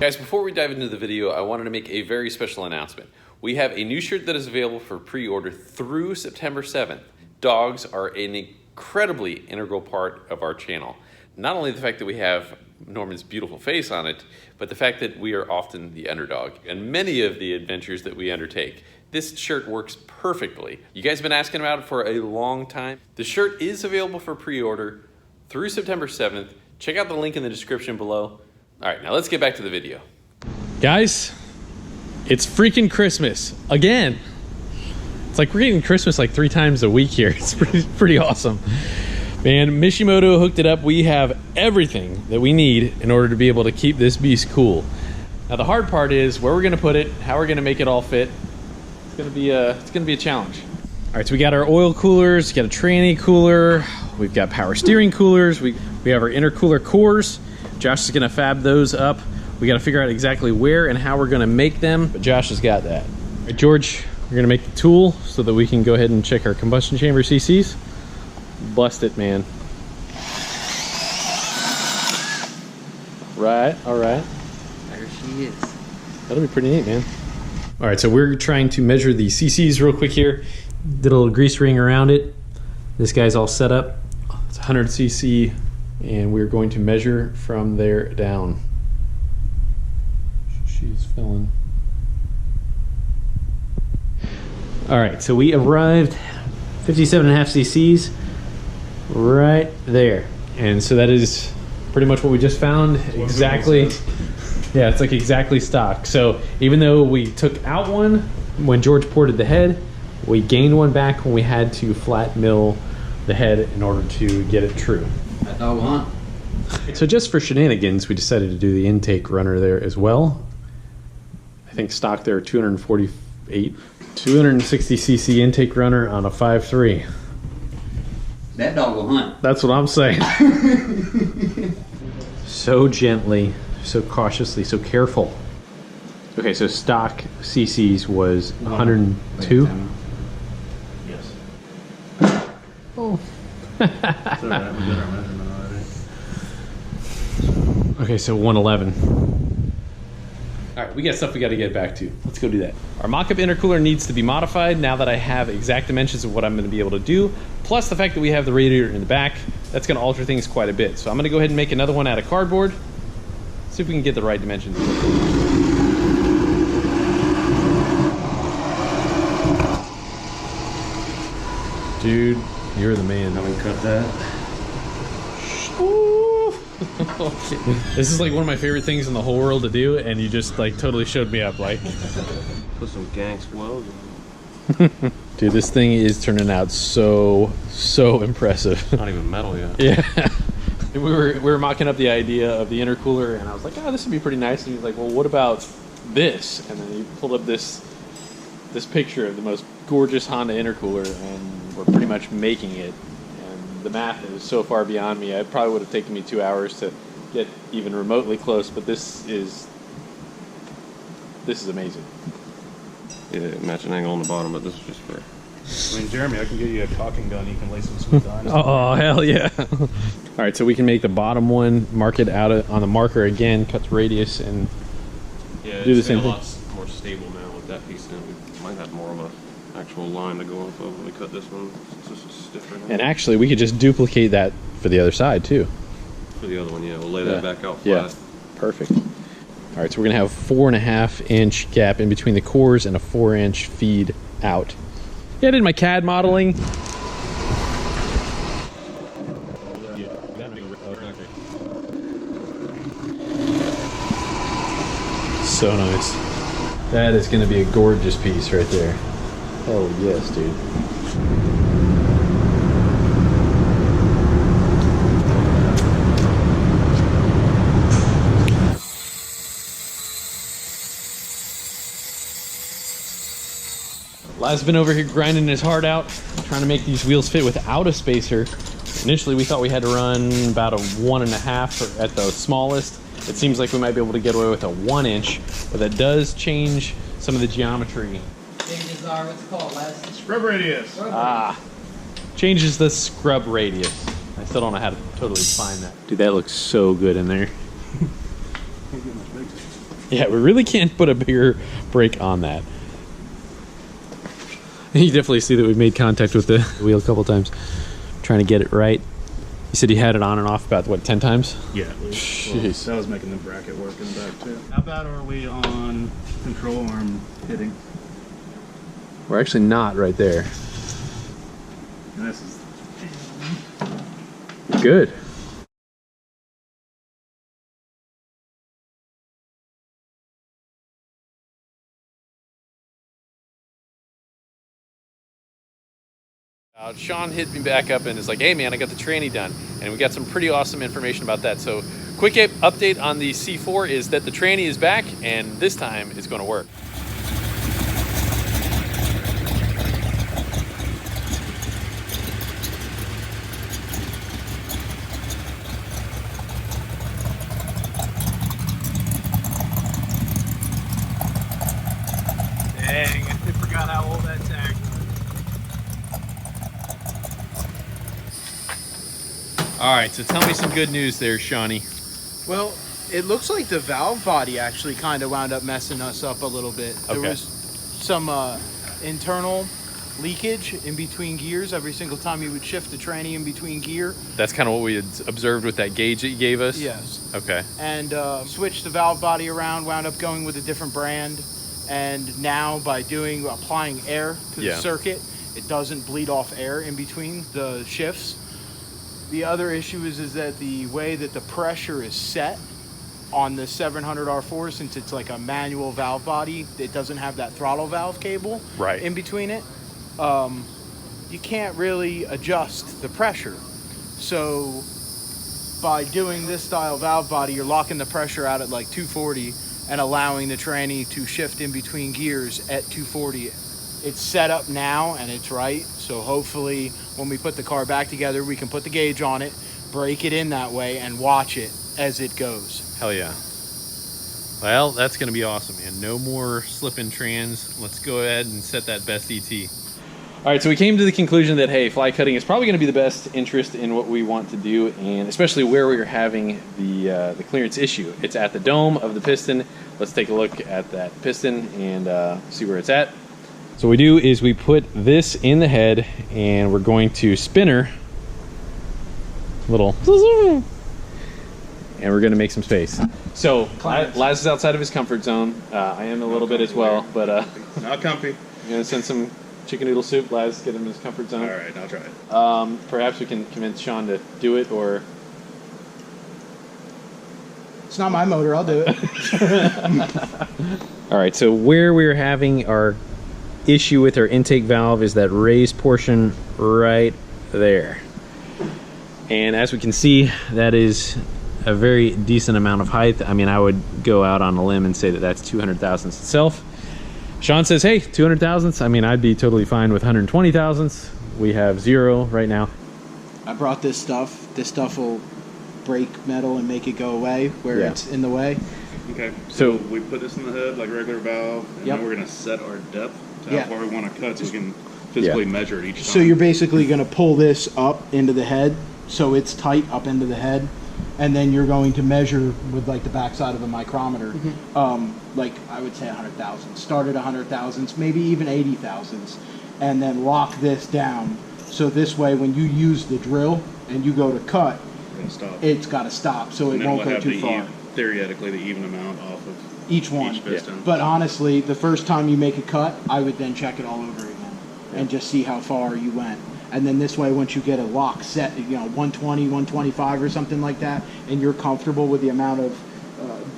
Guys, before we dive into the video, I wanted to make a very special announcement. We have a new shirt that is available for pre-order through September 7th. Dogs are an incredibly integral part of our channel. Not only the fact that we have Norman's beautiful face on it, but the fact that we are often the underdog in many of the adventures that we undertake. This shirt works perfectly. You guys have been asking about it for a long time. The shirt is available for pre-order through September 7th. Check out the link in the description below. All right, now let's get back to the video. Guys, it's freaking Christmas again. It's like we're getting Christmas like 3 times a week here. It's pretty awesome. Man, Mishimoto hooked it up. We have everything that we need in order to be able to keep this beast cool. Now the hard part is where we're gonna put it, how we're gonna make it all fit. It's gonna be a challenge. All right, so we got our oil coolers, got a tranny cooler, we've got power steering coolers, we have our intercooler cores. Josh is gonna fab those up. We gotta figure out exactly where and how we're gonna make them, but Josh has got that. All right, George, we're gonna make the tool so that we can go ahead and check our combustion chamber CCs. Bust it, man. Right, all right. There she is. That'll be pretty neat, man. All right, so we're trying to measure the CCs real quick here. Did a little grease ring around it. This guy's all set up. It's 100 cc, and we're going to measure from there down. She's filling. All right, so we arrived 57.5 cc's right there. And so that is pretty much what we just found. Exactly. Yeah, it's like exactly stock. So even though we took out one when George ported the head, we gained one back when we had to flat mill the head in order to get it true. That dog hunt. So just for shenanigans, we decided to do the intake runner there as well. I think stock there 248, 260 cc intake runner on a 5.3. That dog will hunt. That's what I'm saying. So gently, so cautiously, so careful. Okay, so stock CCs was 102. Yes. Oh. It's all right, we did our measurement already. Okay, so 111. All right, we got stuff we got to get back to. Let's go do that. Our mock-up intercooler needs to be modified now that I have exact dimensions of what I'm going to be able to do, plus the fact that we have the radiator in the back. That's going to alter things quite a bit. So I'm going to go ahead and make another one out of cardboard. See if we can get the right dimensions. Dude, you're the man. How we cut that? This is like one of my favorite things in the whole world to do, and you just like totally showed me up. Like, Put some gangsta welds in. dude, this thing is turning out so impressive. Not even metal yet. Yeah. we were mocking up the idea of the intercooler, and I was like, oh, this would be pretty nice. And he's like, well, what about this? And then he pulled up this picture of the most gorgeous Honda intercooler, and we're pretty much making it. And the math is so far beyond me. It probably would have taken me 2 hours to get even remotely close, but this is amazing. Yeah, match an angle on the bottom, but this is just for... I mean, Jeremy, I can get you a caulking gun. You can lay some smooth on. Oh, hell yeah. All right, so we can make the bottom one, mark it out on the marker again, cut the radius, and yeah, do the it's same a thing. lot more stable now with that piece in. We might have more of an actual line to go off of when we cut this one. It's just stiffer now. And actually, we could just duplicate that for the other side, too. For the other one, yeah, we'll lay that back out flat. Yeah, perfect. All right, so we're gonna have 4.5 inch gap in between the cores and a 4-inch feed out. Yeah, I did my CAD modeling. So nice. That is gonna be a gorgeous piece right there. Hell yes, dude. Laz's been over here grinding his heart out, trying to make these wheels fit without a spacer. Initially, we thought we had to run about a 1.5 at the smallest. It seems like we might be able to get away with a 1 inch, but that does change some of the geometry. Changes are, what's it called, Laz? Scrub radius. Changes the scrub radius. I still don't know how to totally define that. Dude, that looks so good in there. Yeah, we really can't put a bigger brake on that. You definitely see that we've made contact with the wheel a couple times, trying to get it right. You said you had it on and off about, what, 10 times? Yeah, at least. Well, that was making the bracket work in the back too. How bad are we on control arm hitting? We're actually not right there. And this is Good. Sean hit me back up and is like, hey man, I got the tranny done. And we got some pretty awesome information about that. So quick update on the C4 is that the tranny is back and this time it's going to work. Dang, I forgot how old that tag was. All right, so tell me some good news there, Shawnee. Well, it looks like the valve body actually kind of wound up messing us up a little bit. There Okay. was some internal leakage in between gears every single time you would shift the tranny in between gear. That's kind of what we had observed with that gauge that you gave us? Yes. Okay. And switched the valve body around, wound up going with a different brand. And now by applying air to Yeah. the circuit, it doesn't bleed off air in between the shifts. The other issue is that the way that the pressure is set on the 700 R4, since it's like a manual valve body, it doesn't have that throttle valve cable Right. in between it. You can't really adjust the pressure. So by doing this style valve body, you're locking the pressure out at like 240 and allowing the tranny to shift in between gears at 240. It's set up now and it's right. So hopefully when we put the car back together, we can put the gauge on it, break it in that way, and watch it as it goes. Hell yeah. Well, that's going to be awesome, man. No more slip-in trans. Let's go ahead and set that best ET. All right, so we came to the conclusion that, hey, fly cutting is probably going to be the best interest in what we want to do, and especially where we are having the clearance issue. It's at the dome of the piston. Let's take a look at that piston and see where it's at. So what we do is we put this in the head, and we're going to spinner little, and we're going to make some space. So Laz is outside of his comfort zone. I am a little bit as well, but not comfy. I'm going to send some chicken noodle soup. Laz, get him in his comfort zone. All right, I'll try it. Perhaps we can convince Sean to do it, or It's not my motor, I'll do it. all right. So where we're having our issue with our intake valve is that raised portion right there, and as we can see, that is a very decent amount of height. I mean, I would go out on a limb and say that that's 200 thousandths itself. Sean says, hey, 200 thousandths. I mean, I'd be totally fine with 120 thousandths. We have 0 right now. I brought this stuff. This stuff will break metal and make it go away where Yeah. it's in the way. Okay, So- so we put this in the head like regular valve, and Yep. then we're going to set our depth to Yeah. how far we want to cut so we can physically measure it each time. So you're basically going to pull this up into the head so it's tight up into the head, and then you're going to measure with like the backside of a micrometer, like I would say 100 thousandths. Start at 100 thousandths, maybe even 80 thousandths, and then lock this down. So this way, when you use the drill and you go to cut, We're gonna stop. it's got to stop so and it then won't we'll go have too far. theoretically the even amount off of Each one. each piston. But honestly, the first time you make a cut, I would then check it all over again and just see how far you went. And then this way, once you get a lock set, 120, 125 or something like that, and you're comfortable with the amount of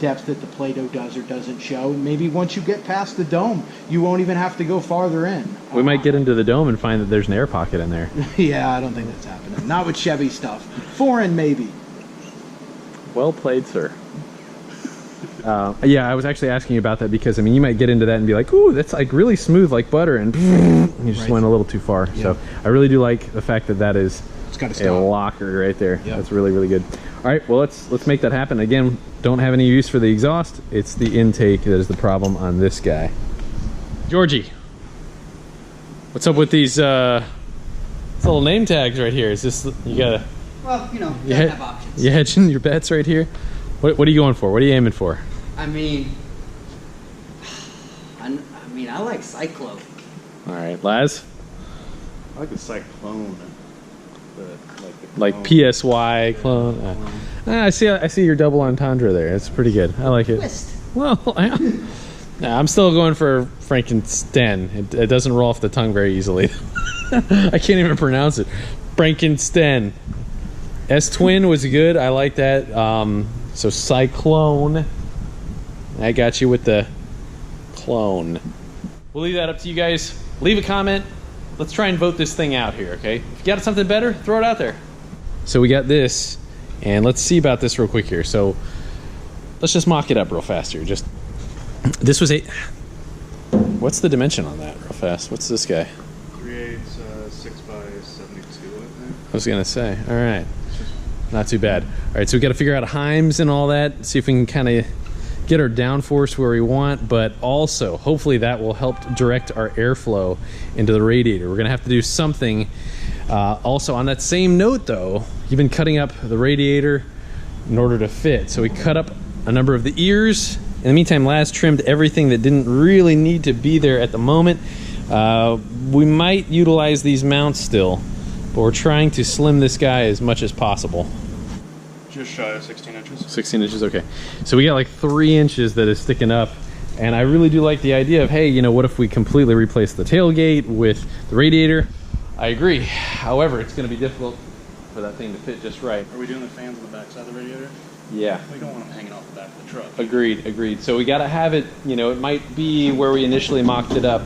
depth that the Play-Doh does or doesn't show, maybe once you get past the dome, you won't even have to go farther in. We might get into the dome and find that there's an air pocket in there. Yeah, I don't think that's happening. Not with Chevy stuff. Foreign, maybe. Well played, sir. Yeah, I was actually asking you about that because, I mean, you might get into that and be like, ooh, that's like really smooth like butter, and you just Right. went a little too far. Yeah. So I really do like the fact that that is It's got to a stop. locker right there. Yep. That's really, really good. All right, well, let's make that happen. Again, don't have any use for the exhaust. It's the intake that is the problem on this guy. Georgie, what's up with these little name tags right here? Is this, you gotta, Well, you you, gotta have options. you hedging your bets right here? What are you going for? What are you aiming for? I mean, I like Cyclone. All right, Laz? I like the Cyclone. Like PSY clone. I see your double entendre there. It's pretty good. I like it. Twist. Well, I'm still going for Frankenstein. It doesn't roll off the tongue very easily. I can't even pronounce it. Frankenstein. S-Twin was good. I like that. So Cyclone. I got you with the clone. We'll leave that up to you guys. Leave a comment. Let's try and vote this thing out here, okay? If you got something better, throw it out there. So we got this, and let's see about this real quick here. So let's just mock it up real fast here. This was what's the dimension on that real fast? What's this guy? 3/8, 6 by 72, I think. I was gonna say, all right. Not too bad. All right, so we gotta figure out Heims and all that, see if we can kind of get our downforce where we want, but also hopefully that will help direct our airflow into the radiator. We're gonna have to do something. Also on that same note though, you've been cutting up the radiator in order to fit. So we cut up a number of the ears. In the meantime, Laz trimmed everything that didn't really need to be there at the moment. We might utilize these mounts still, but we're trying to slim this guy as much as possible. Just shy of 16 inches. 16 inches, okay. So we got like 3 inches that is sticking up, and I really do like the idea of, hey, you know, what if we completely replace the tailgate with the radiator? I agree. However, it's gonna be difficult for that thing to fit just right. Are we doing the fans on the back side of the radiator? Yeah. We don't want them hanging off the back of the truck. Agreed. So we gotta have it, you know, it might be where we initially mocked it up,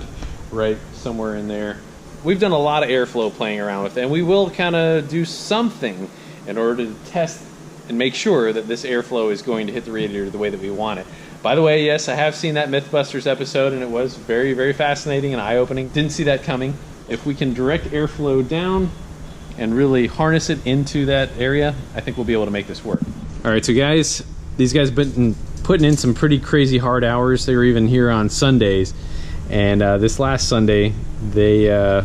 right somewhere in there. We've done a lot of airflow playing around with it, and we will kind of do something in order to test and make sure that this airflow is going to hit the radiator the way that we want it. By the way, yes, I have seen that Mythbusters episode, and it was very, very fascinating and eye-opening. Didn't see that coming. If we can direct airflow down and really harness it into that area, I think we'll be able to make this work. All right, so guys, these guys have been putting in some pretty crazy hard hours. They were even here on Sundays, and this last Sunday, they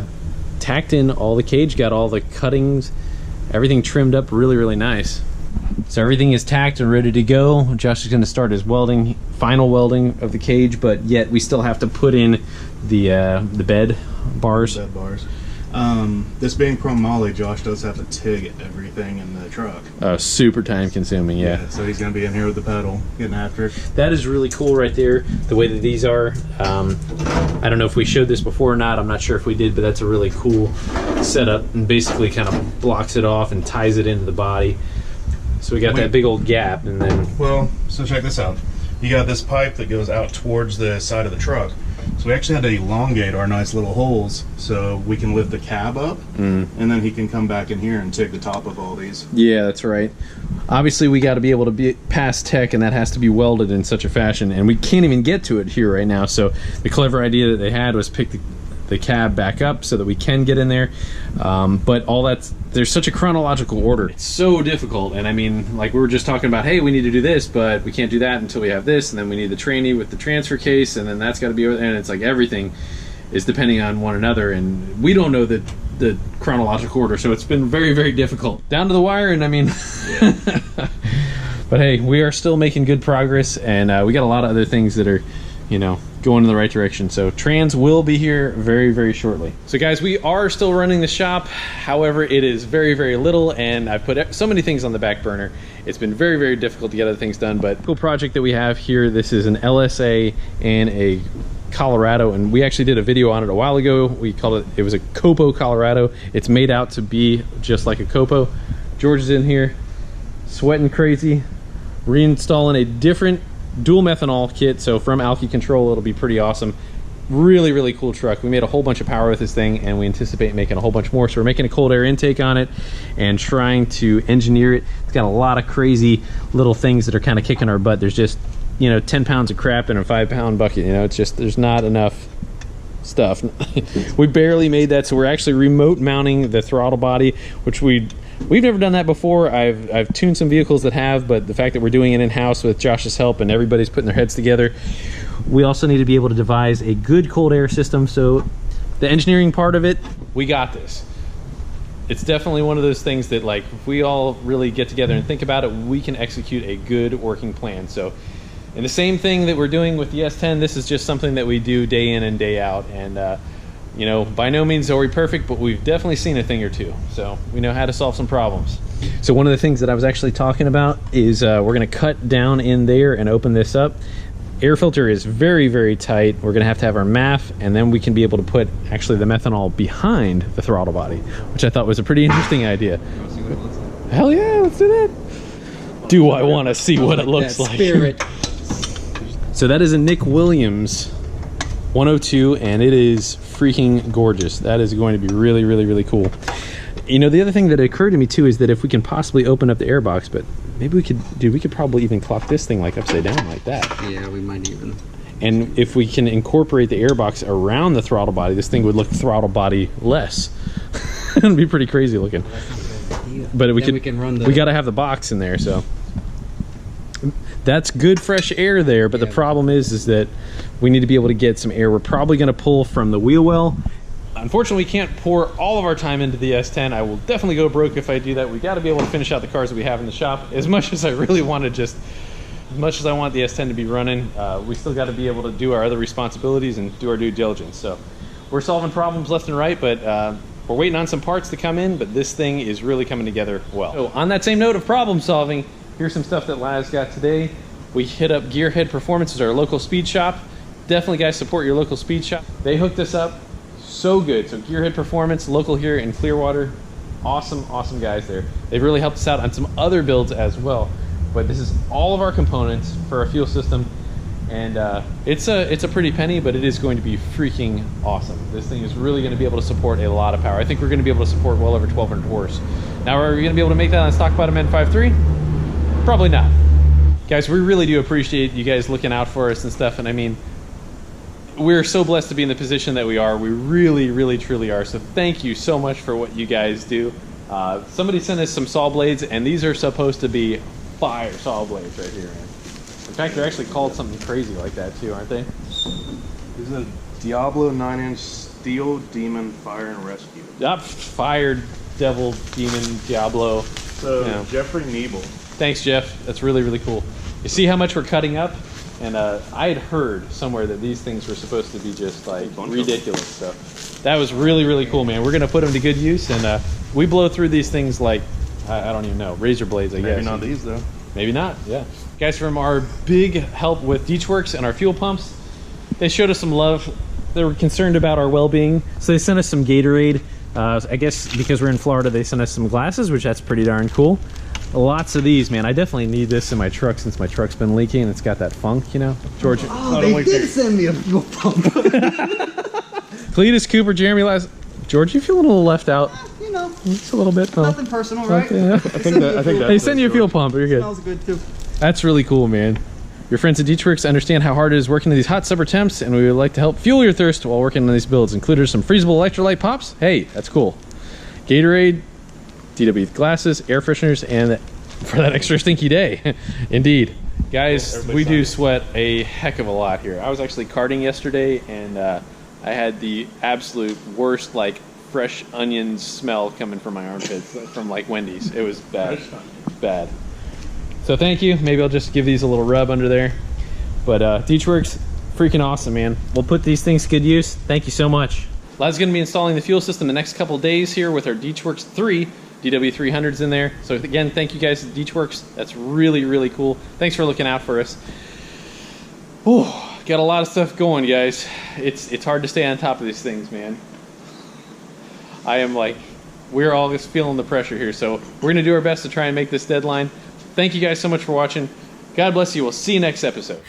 tacked in all the cage, got all the cuttings, everything trimmed up really, really nice. So everything is tacked and ready to go. Josh is going to start his welding, final welding of the cage, but yet we still have to put in the bed bars. Bed bars. This being chrome moly, Josh does have to TIG everything in the truck. Super time consuming, yeah. So he's going to be in here with the pedal, getting after it. That is really cool right there, the way that these are. I don't know if we showed this before or not. I'm not sure if we did, but that's a really cool setup, and basically kind of blocks it off and ties it into the body. So we got that big old gap, and then... Well, so check this out. You got this pipe that goes out towards the side of the truck. So we actually had to elongate our nice little holes so we can lift the cab up, and then he can come back in here and TIG the top of all these. Yeah, that's right. Obviously, we got to be able to be past tech, and that has to be welded in such a fashion, and we can't even get to it here right now. So the clever idea that they had was pick the cab back up so that we can get in there, but all that's, there's such a chronological order. It's so difficult, and I mean, like we were just talking about, hey, we need to do this, but we can't do that until we have this, and then we need the trainee with the transfer case, and then that's got to be, and it's like everything is depending on one another, and we don't know the chronological order, so it's been very, very difficult. Down to the wire, and I mean, but hey, we are still making good progress, and we got a lot of other things that are, you know, going in the right direction. So trans will be here very, very shortly. So guys, we are still running the shop. However, it is very, very little, and I've put so many things on the back burner. It's been very, very difficult to get other things done, but cool project that we have here. This is an LSA and a Colorado, and we actually did a video on it a while ago. We called it was a Copo Colorado. It's made out to be just like a Copo. George is in here sweating crazy, reinstalling a different dual methanol kit, so from Alky Control. It'll be pretty awesome. Really, really cool truck. We made a whole bunch of power with this thing, and we anticipate making a whole bunch more. So we're making a cold air intake on it and trying to engineer it. It's got a lot of crazy little things that are kind of kicking our butt. There's just, you know, 10 pounds of crap in a 5-pound bucket. You know, it's just, there's not enough stuff. We barely made that, so we're actually remote mounting the throttle body, which we've never done that before. I've tuned some vehicles that have, but the fact that we're doing it in-house with Josh's help and everybody's putting their heads together, we also need to be able to devise a good cold air system. So the engineering part of it, we got this. It's definitely one of those things that, like, if we all really get together and think about it, we can execute a good working plan. So And the same thing that we're doing with the S10, this is just something that we do day in and day out. And you know, by no means are we perfect, but we've definitely seen a thing or two. So we know how to solve some problems. So one of the things that I was actually talking about is we're gonna cut down in there and open this up. Air filter is very, very tight. We're gonna have our MAF, and then we can be able to put actually the methanol behind the throttle body, which I thought was a pretty interesting idea. Hell yeah, let's do that. Do I wanna see what it looks like? Spirit. So that is a Nick Williams 102, and it is freaking gorgeous. That is going to be really, really, really cool. You know, the other thing that occurred to me too is that if we can possibly open up the airbox, but maybe we could, dude, we could probably even clock this thing like upside down like that. Yeah, we might even. And if we can incorporate the airbox around the throttle body, this thing would look throttle body less. It'd be pretty crazy looking. But we got to have the box in there, so. That's good fresh air there, but the problem is that we need to be able to get some air. We're probably going to pull from the wheel well. Unfortunately, we can't pour all of our time into the S10. I will definitely go broke if I do that. We got to be able to finish out the cars that we have in the shop. As much as I really want to as much as I want the S10 to be running, we still got to be able to do our other responsibilities and do our due diligence. So we're solving problems left and right, but we're waiting on some parts to come in, but this thing is really coming together well. So on that same note of problem solving, here's some stuff that Laz got today. We hit up Gearhead Performance, is our local speed shop. Definitely, guys, support your local speed shop. They hooked us up so good. So Gearhead Performance, local here in Clearwater. Awesome, awesome guys there. They've really helped us out on some other builds as well. But this is all of our components for our fuel system. And it's a pretty penny, but it is going to be freaking awesome. This thing is really going to be able to support a lot of power. I think we're going to be able to support well over 1,200 horse. Now, are we going to be able to make that on a stock bottom N53? Probably not. Guys, we really do appreciate you guys looking out for us and stuff. And I mean, we're so blessed to be in the position that we are. We really, really, truly are. So thank you so much for what you guys do. Somebody sent us some saw blades, and these are supposed to be fire saw blades right here, man. In fact, they're actually called something crazy like that too, aren't they? These are Diablo 9-inch Steel Demon Fire and Rescue. Yep, Fire, Devil, Demon, Diablo. So, you know. Jeffrey Niebel. Thanks, Jeff. That's really, really cool. You see how much we're cutting up? And I had heard somewhere that these things were supposed to be just like ridiculous. So that was really, really cool, man. We're going to put them to good use. And we blow through these things like, I don't even know, razor blades, I guess. Maybe not these, though. Maybe not, yeah. Guys, from our big help with Deechworks and our fuel pumps, they showed us some love. They were concerned about our well-being. So they sent us some Gatorade. I guess because we're in Florida, they sent us some glasses, which that's pretty darn cool. Lots of these, man. I definitely need this in my truck since my truck's been leaking and it's got that funk, you know? George. Oh, they did send me a fuel pump. Cletus, Cooper, Jeremy, Laz. George, you feel a little left out. You know, just a little bit. Oh. Nothing personal, right? Okay, yeah. I think they send you a fuel pump. You're good. Smells good too. That's really cool, man. Your friends at Deechworks understand how hard it is working in these hot summer temps, and we would like to help fuel your thirst while working on these builds. Included some freezable electrolyte pops. Hey, that's cool. Gatorade, DW glasses, air fresheners, and for that extra stinky day. Indeed. Guys, we do sweat a heck of a lot here. I was actually karting yesterday, and I had the absolute worst, like, fresh onion smell coming from my armpits from, like, Wendy's. It was bad. Bad. So thank you. Maybe I'll just give these a little rub under there. But Deechworks, freaking awesome, man. We'll put these things to good use. Thank you so much. Lad's going to be installing the fuel system the next couple days here with our Deechworks 3 DW300s in there. So again, thank you guys at Deechworks. That's really, really cool. Thanks for looking out for us. Oh, got a lot of stuff going, guys. It's hard to stay on top of these things, man. I am like, we're all just feeling the pressure here. So we're going to do our best to try and make this deadline. Thank you guys so much for watching. God bless you. We'll see you next episode.